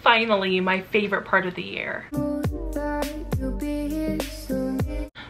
finally my favorite part of the year.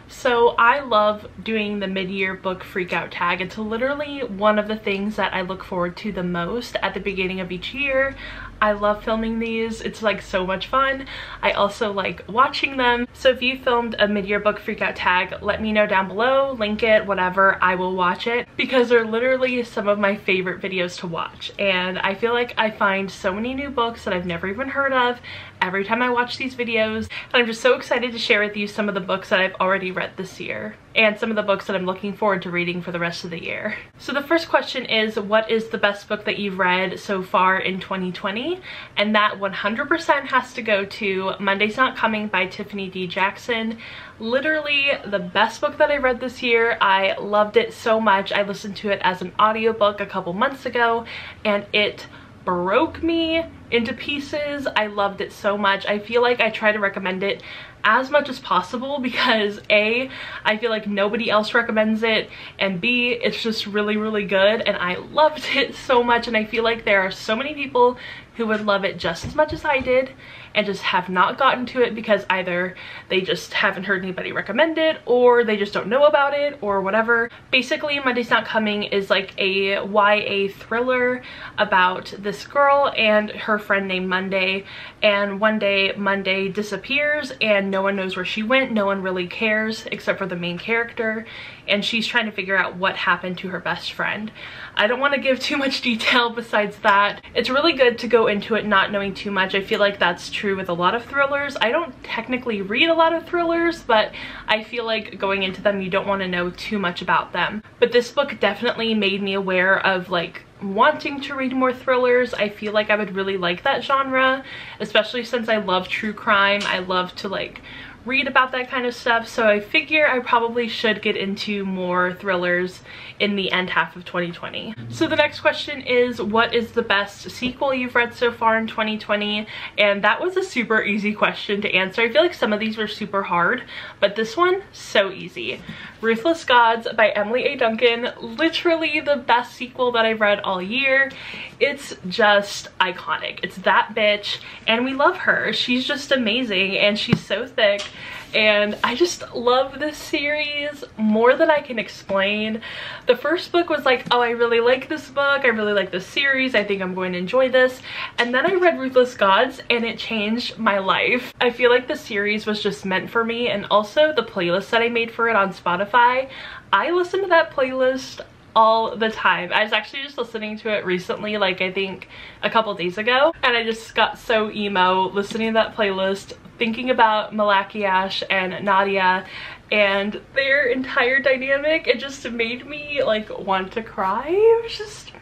So I love doing the mid-year book freakout tag. It's literally one of the things that I look forward to the most at the beginning of each year. I love filming these. It's like so much fun. I also like watching them. So if you filmed a mid-year book freakout tag, let me know down below, link it, whatever. I will watch it because they're literally some of my favorite videos to watch. And I feel like I find so many new books that I've never even heard of every time I watch these videos. And I'm just so excited to share with you some of the books that I've already read this year and some of the books that I'm looking forward to reading for the rest of the year. So the first question is, what is the best book that you've read so far in 2020? And that 100% has to go to Monday's Not Coming by Tiffany D. Jackson. Literally the best book that I read this year. I loved it so much. I listened to it as an audiobook a couple months ago and it broke me into pieces. I loved it so much. I feel like I try to recommend it as much as possible because A, I feel like nobody else recommends it, and B, it's just really good and I loved it so much. And I feel like there are so many people who would love it just as much as I did and just have not gotten to it because either they just haven't heard anybody recommend it or they just don't know about it or whatever. Basically, Monday's Not Coming is like a YA thriller about this girl and her friend named Monday, and one day Monday disappears and no one knows where she went. No one really cares except for the main character, and she's trying to figure out what happened to her best friend. I don't want to give too much detail besides that. It's really good to go into it not knowing too much. I feel like that's true with a lot of thrillers. I don't technically read a lot of thrillers, but I feel like going into them you don't want to know too much about them. But this book definitely made me aware of like wanting to read more thrillers. I feel like I would really like that genre, especially since I love true crime. I love to like read about that kind of stuff, so I figure I probably should get into more thrillers in the end half of 2020. So the next question is, what is the best sequel you've read so far in 2020? And that was a super easy question to answer. I feel like some of these were super hard, but this one, so easy. Ruthless Gods by Emily A. Duncan, literally the best sequel that I've read all year. It's just iconic. It's that bitch, and we love her. She's just amazing, and she's so thick, and I just love this series more than I can explain. The first book was like, oh, I really like this book, I really like this series, I think I'm going to enjoy this, and then I read Ruthless Gods and it changed my life. I feel like the series was just meant for me, and also the playlist that I made for it on Spotify, I listen to that playlist all the time. I was actually just listening to it recently, like I think a couple days ago, and I just got so emo listening to that playlist, thinking about Malakiash and Nadia and their entire dynamic. It just made me like want to cry. It was just,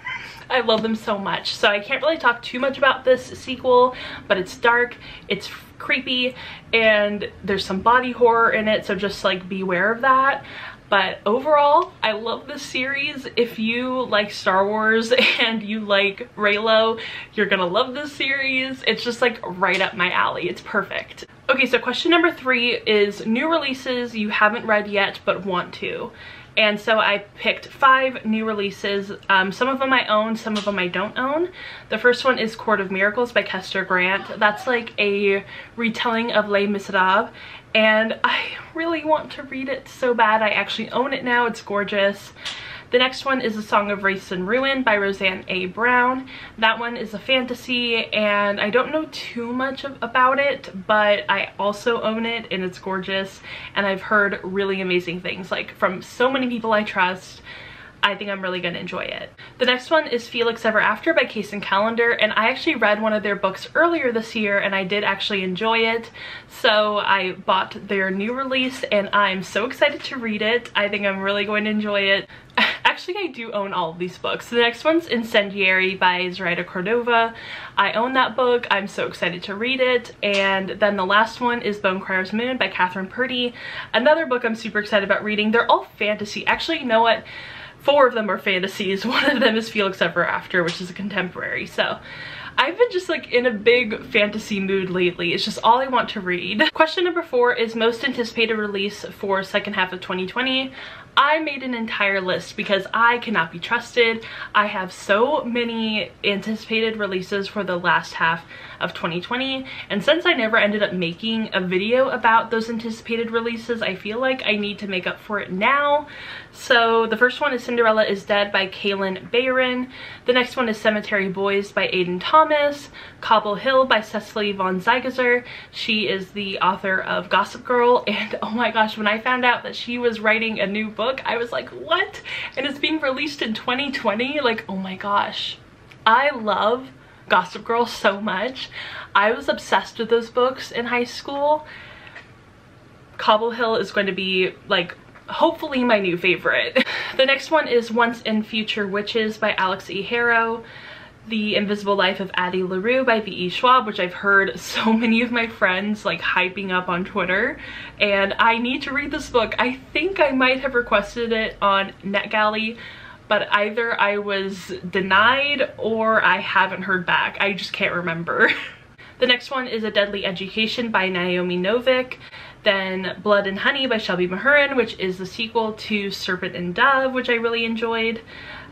I love them so much. So I can't really talk too much about this sequel, but it's dark, it's creepy, and there's some body horror in it, so just like beware of that. But overall, I love this series. If you like Star Wars and you like Reylo, you're gonna love this series. It's just like right up my alley. It's perfect. Okay, so question number 3 is new releases you haven't read yet but want to. And so I picked 5 new releases. Some of them I own, some of them I don't own. The first one is Court of Miracles by Kester Grant. That's like a retelling of Les Miserables, and I really want to read it so bad. I actually own it now. It's gorgeous. The next one is A Song of Race and Ruin by Roseanne A. Brown. That one is a fantasy, and I don't know too much about it, but I also own it, and it's gorgeous, and I've heard really amazing things, like from so many people I trust. I think I'm really gonna enjoy it. The next one is Felix Ever After by Case and Callender, and I actually read one of their books earlier this year and I did actually enjoy it, so I bought their new release and I'm so excited to read it. I think I'm really going to enjoy it. Actually, I do own all of these books. The next one's Incendiary by Zoraida Cordova. I own that book. I'm so excited to read it. And then the last one is Bonecryer's Moon by Catherine Purdy. Another book I'm super excited about reading. They're all fantasy. Actually, you know what? 4 of them are fantasies. One of them is Felix Ever After, which is a contemporary. So I've been just like in a big fantasy mood lately. It's just all I want to read. Question number 4 is most anticipated release for second half of 2020. I made an entire list because I cannot be trusted. I have so many anticipated releases for the last half of 2020, and since I never ended up making a video about those anticipated releases, I feel like I need to make up for it now. So the first one is Cinderella is Dead by Kaylin Bayron. The next one is Cemetery Boys by Aiden Thomas. Cobble Hill by Cecily von Ziegesar. She is the author of Gossip Girl, and oh my gosh, when I found out that she was writing a new book, I was like, what? And it's being released in 2020? Like, oh my gosh. I love Gossip Girl so much. I was obsessed with those books in high school. Cobble Hill is going to be like hopefully my new favorite. The next one is Once and Future Witches by Alex E. Harrow. The Invisible Life of Addie LaRue by V.E. Schwab, which I've heard so many of my friends like hyping up on Twitter, and I need to read this book. I think I might have requested it on NetGalley, but either I was denied or I haven't heard back. I just can't remember. The next one is A Deadly Education by Naomi Novik. Then Blood and Honey by Shelby Mahurin, which is the sequel to Serpent and Dove, which I really enjoyed.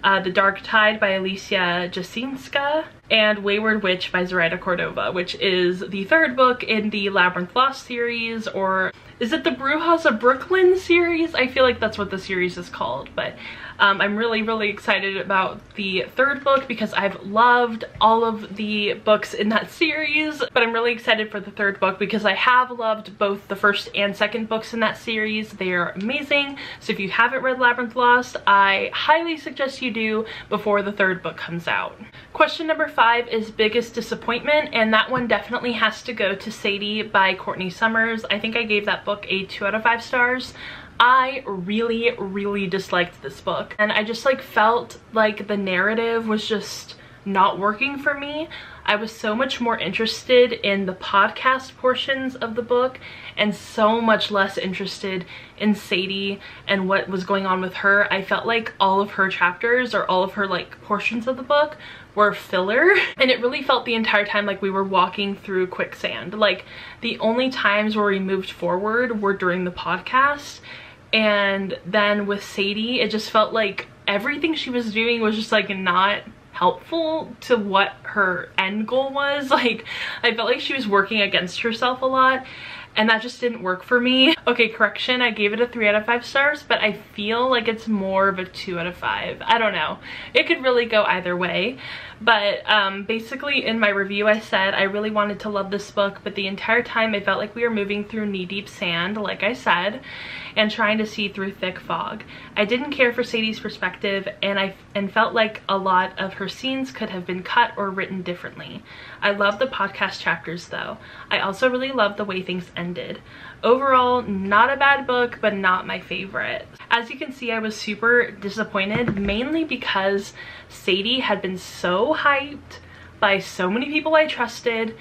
The Dark Tide by Alicia Jasinska. And Wayward Witch by Zoraida Cordova, which is the third book in the Labyrinth Lost series, or is it the Brujas of Brooklyn series? I feel like that's what the series is called, but I'm really excited about the third book because I've loved all of the books in that series, but I'm really excited for the third book because I have loved both the first and second books in that series. They are amazing. So if you haven't read Labyrinth Lost, I highly suggest you do before the third book comes out. Question number 5 is Biggest Disappointment, and that one definitely has to go to Sadie by Courtney Summers. I think I gave that book a 2 out of 5 stars. I really disliked this book, and I just like felt like the narrative was just not working for me. I was so much more interested in the podcast portions of the book and so much less interested in Sadie and what was going on with her. I felt like all of her chapters or all of her like portions of the book were filler, and it really felt the entire time like we were walking through quicksand. Like the only times where we moved forward were during the podcast, and then with Sadie it just felt like everything she was doing was just like not helpful to what her end goal was. Like I felt like she was working against herself a lot, and that just didn't work for me. Okay, correction, I gave it a 3 out of 5 stars, but I feel like it's more of a 2 out of 5. I don't know. It could really go either way. But basically in my review I said I really wanted to love this book, but the entire time I felt like we were moving through knee-deep sand, like I said, and trying to see through thick fog. I didn't care for Sadie's perspective, and felt like a lot of her scenes could have been cut or written differently. I love the podcast chapters though. I also really loved the way things ended. Overall, not a bad book, but not my favorite. As you can see, I was super disappointed, mainly because Sadie had been so hyped by so many people I trusted,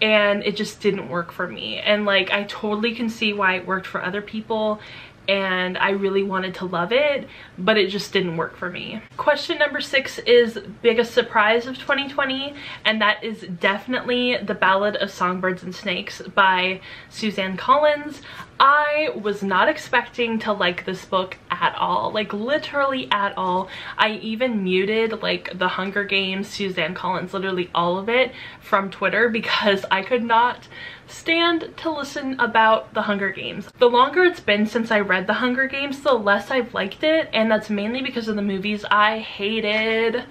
and it just didn't work for me. And like, I totally can see why it worked for other people, and I really wanted to love it, but it just didn't work for me. Question number 6 is Biggest Surprise of 2020, and that is definitely The Ballad of Songbirds and Snakes by Suzanne Collins. I was not expecting to like this book at all, like literally at all. I even muted like The Hunger Games, Suzanne Collins, literally all of it from Twitter because I could not stand to listen about The Hunger Games. The longer it's been since I read The Hunger Games, the less I've liked it, and that's mainly because of the movies. I hated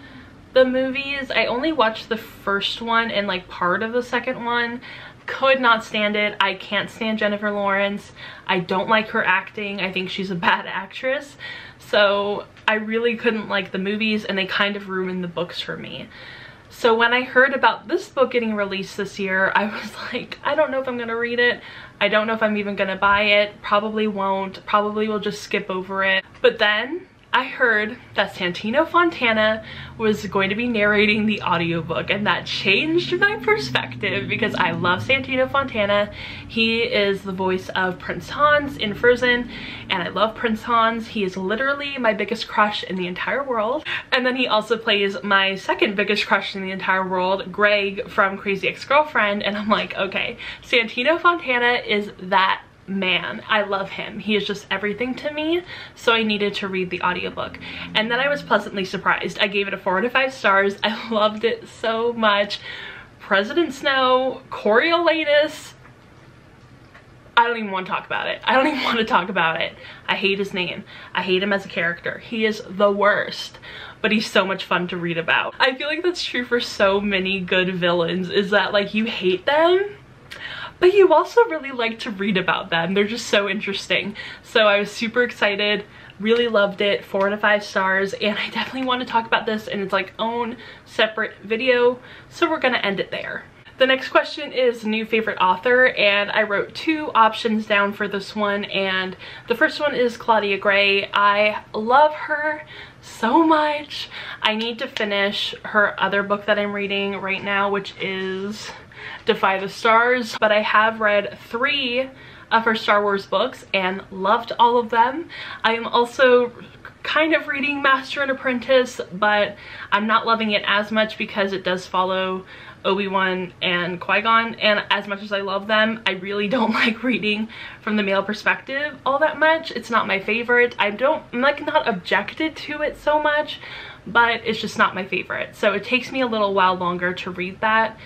the movies. I only watched the first one and like part of the second one. Could not stand it. I can't stand Jennifer Lawrence. I don't like her acting. I think she's a bad actress. So I really couldn't like the movies, and they kind of ruined the books for me. So when I heard about this book getting released this year, I was like, I don't know if I'm gonna read it. I don't know if I'm even gonna buy it. Probably won't. Probably will just skip over it. But then I heard that Santino Fontana was going to be narrating the audiobook, and that changed my perspective because I love Santino Fontana. He is the voice of Prince Hans in Frozen, and I love Prince Hans. He is literally my biggest crush in the entire world. And then he also plays my second biggest crush in the entire world, Greg from Crazy Ex-Girlfriend, and I'm like, okay, Santino Fontana is that man, I love him. He is just everything to me, so I needed to read the audiobook. And then I was pleasantly surprised. I gave it a 4 out of 5 stars. I loved it so much. President Snow, Coriolanus, I don't even want to talk about it. I don't even want to talk about it. I hate his name. I hate him as a character. He is the worst, but he's so much fun to read about. I feel like that's true for so many good villains, is that like you hate them, but you also really like to read about them. They're just so interesting. So I was super excited, really loved it, 4 out of 5 stars, and I definitely want to talk about this in its like own separate video, so we're gonna end it there. The next question is new favorite author, and I wrote 2 options down for this one, and the first one is Claudia Gray. I love her so much. I need to finish her other book that I'm reading right now, which is Defy the Stars, but I have read 3 of her Star Wars books and loved all of them. I am also kind of reading Master and Apprentice, but I'm not loving it as much because it does follow Obi-Wan and Qui-Gon, and as much as I love them, I really don't like reading from the male perspective all that much. It's not my favorite. I'm like not objected to it so much, but it's just not my favorite. So it takes me a little while longer to read that,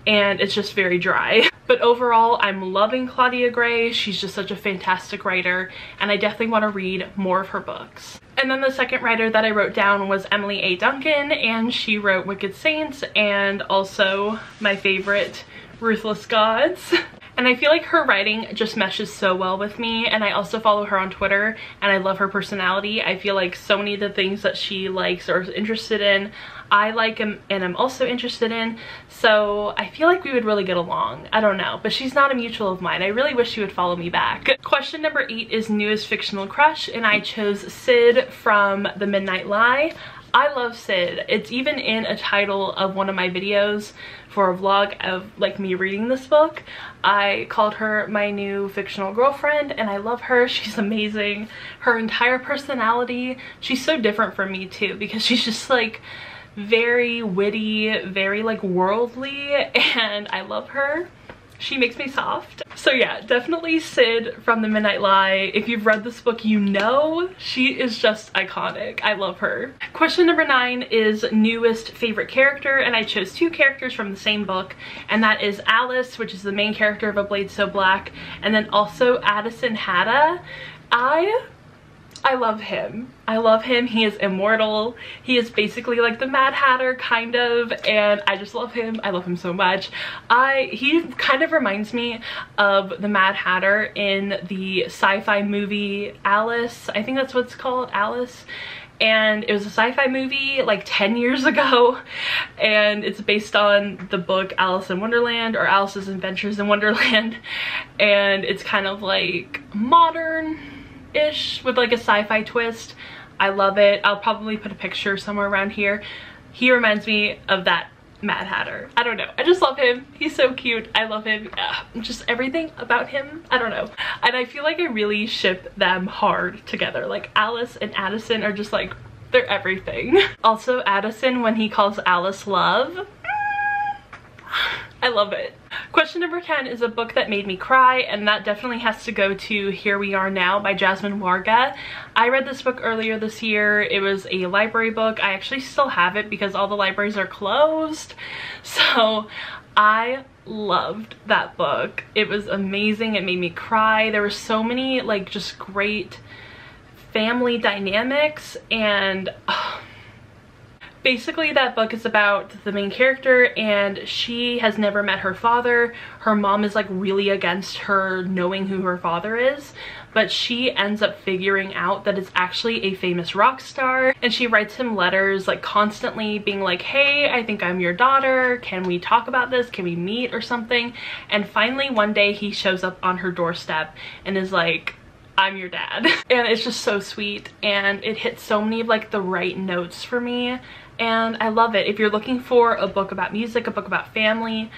and it's just very dry. But overall, I'm loving Claudia Gray. She's just such a fantastic writer, and I definitely want to read more of her books. And then the second writer that I wrote down was Emily A. Duncan, and she wrote Wicked Saints and also my favorite, Ruthless Gods. And I feel like her writing just meshes so well with me, and I also follow her on Twitter, and I love her personality. I feel like so many of the things that she likes or is interested in, I like and I'm also interested in, so I feel like we would really get along. I don't know, but she's not a mutual of mine. I really wish she would follow me back. Question number 8 is newest fictional crush, and I chose Sid from The Midnight Lie. I love Sid. It's even in a title of one of my videos for a vlog of like me reading this book. I called her my new fictional girlfriend, and I love her. She's amazing. Her entire personality, she's so different from me too, because she's just like very witty, very like worldly, and I love her. She makes me soft. So yeah, definitely Sid from The Midnight Lie. If you've read this book, you know she is just iconic. I love her. Question number 9 is newest favorite character, and I chose 2 characters from the same book, and that is Alice, which is the main character of A Blade So Black, and then also Addison Hatta. I love him. I love him. He is immortal. He is basically like the Mad Hatter kind of, and I just love him. I love him so much. He kind of reminds me of the Mad Hatter in the sci-fi movie Alice. I think that's what it's called, Alice. And it was a sci-fi movie like 10 years ago, and it's based on the book Alice in Wonderland, or Alice's Adventures in Wonderland, and it's kind of like modern-ish with like a sci-fi twist. I love it. I'll probably put a picture somewhere around here. He reminds me of that Mad Hatter. I don't know. I just love him. He's so cute. I love him. Just everything about him. I don't know. And I feel like I really ship them hard together. Like Alice and Addison are just like, they're everything. Also Addison, when he calls Alice love, I love it. Question number 10 is a book that made me cry, and that definitely has to go to Here We Are Now by Jasmine Warga. I read this book earlier this year. It was a library book. I actually still have it because all the libraries are closed. So I loved that book. It was amazing. It made me cry. There were so many like just great family dynamics, and basically that book is about the main character, and she has never met her father. Her mom is like really against her knowing who her father is, but she ends up figuring out that it's actually a famous rock star, and she writes him letters like constantly being like, hey, I think I'm your daughter, can we talk about this, can we meet or something? And finally one day he shows up on her doorstep and is like, I'm your dad. And it's just so sweet, and it hits so many of like the right notes for me, and I love it. If you're looking for a book about music, a book about family,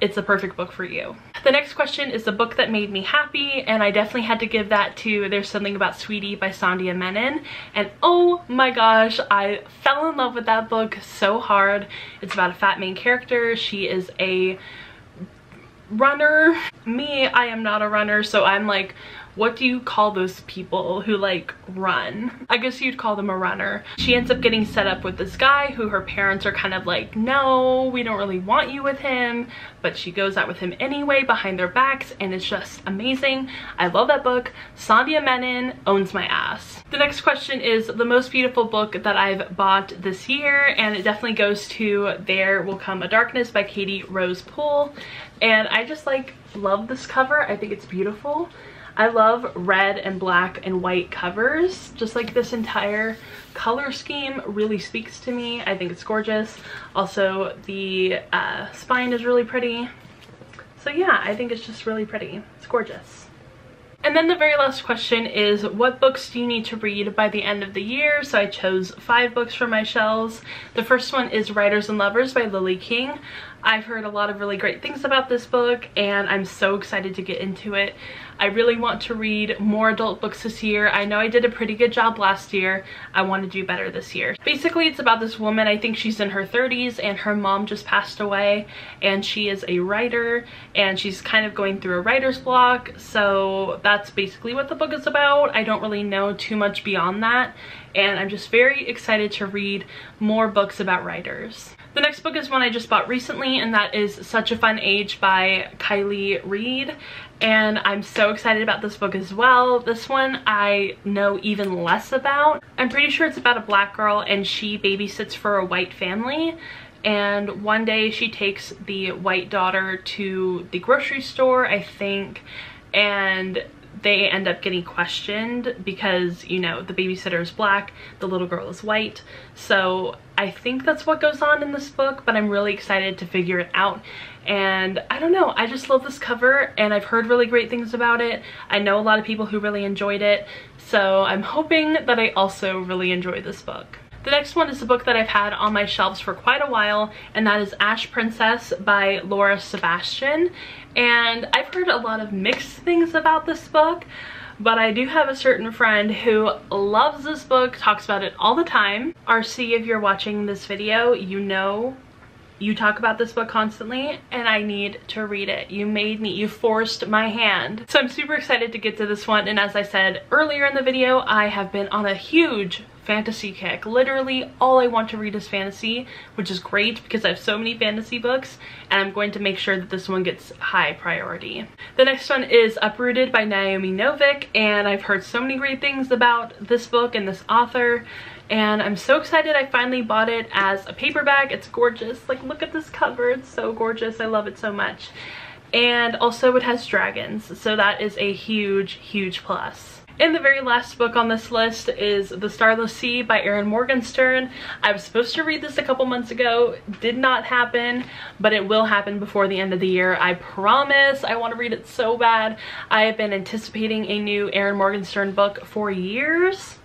it's a perfect book for you. The next question is the book that made me happy, and I definitely had to give that to There's Something About Sweetie by Sandhya Menon. And oh my gosh, I fell in love with that book so hard. It's about a fat main character. She is a runner. Me, I am not a runner, so I'm like, what do you call those people who like run? I guess you'd call them a runner. She ends up getting set up with this guy who her parents are kind of like, no, we don't really want you with him, but she goes out with him anyway behind their backs, and it's just amazing. I love that book. Sandhya Menon owns my ass. The next question is the most beautiful book that I've bought this year, and it definitely goes to There Will Come a Darkness by Katie Rose Poole. And I just like love this cover. I think it's beautiful. I love red and black and white covers. Just like this entire color scheme really speaks to me. I think it's gorgeous. Also, the spine is really pretty. So yeah, I think it's just really pretty. It's gorgeous. And then the very last question is, what books do you need to read by the end of the year? So I chose 5 books for my shelves. The first one is Writers and Lovers by Lily King. I've heard a lot of really great things about this book, and I'm so excited to get into it. I really want to read more adult books this year. I know I did a pretty good job last year. I want to do better this year. Basically, it's about this woman, I think she's in her 30s, and her mom just passed away, and she is a writer, and she's kind of going through a writer's block. So that's basically what the book is about. I don't really know too much beyond that, and I'm just very excited to read more books about writers. The next book is one I just bought recently, and that is Such a Fun Age by Kylie Reed. And I'm so excited about this book as well. This one I know even less about. I'm pretty sure it's about a black girl, and she babysits for a white family. And one day she takes the white daughter to the grocery store, I think, and they end up getting questioned because, you know, the babysitter is black, the little girl is white. So I think that's what goes on in this book, but I'm really excited to figure it out. And I don't know, I just love this cover, and I've heard really great things about it. I know a lot of people who really enjoyed it, so I'm hoping that I also really enjoy this book. The next one is a book that I've had on my shelves for quite a while, and that is Ash Princess by Laura Sebastian. And I've heard a lot of mixed things about this book, but I do have a certain friend who loves this book, talks about it all the time. RC, if you're watching this video, you know you talk about this book constantly, and I need to read it. You forced my hand. So I'm super excited to get to this one, and as I said earlier in the video, I have been on a huge fantasy kick. Literally all I want to read is fantasy, which is great because I have so many fantasy books, and I'm going to make sure that this one gets high priority. The next one is Uprooted by Naomi Novik, and I've heard so many great things about this book and this author, and I'm so excited I finally bought it as a paperback. It's gorgeous. Like, look at this cover. It's so gorgeous. I love it so much. And also it has dragons, so that is a huge, huge plus. And the very last book on this list is The Starless Sea by Erin Morgenstern. I was supposed to read this a couple months ago. Did not happen, but it will happen before the end of the year. I promise. I want to read it so bad. I have been anticipating a new Erin Morgenstern book for years,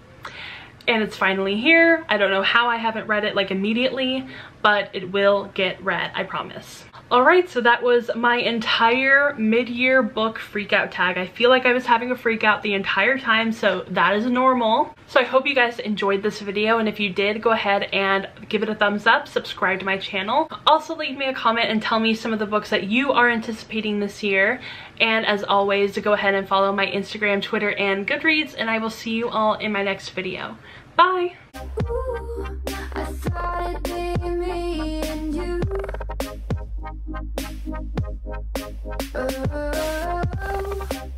and it's finally here. I don't know how I haven't read it like immediately, but it will get read, I promise. Alright, so that was my entire mid-year book freakout tag. I feel like I was having a freakout the entire time, so that is normal. So I hope you guys enjoyed this video, and if you did, go ahead and give it a thumbs up, subscribe to my channel. Also leave me a comment and tell me some of the books that you are anticipating this year. And as always, go ahead and follow my Instagram, Twitter, and Goodreads, and I will see you all in my next video. Bye! Ooh, I thought it'd be me and you. Oh.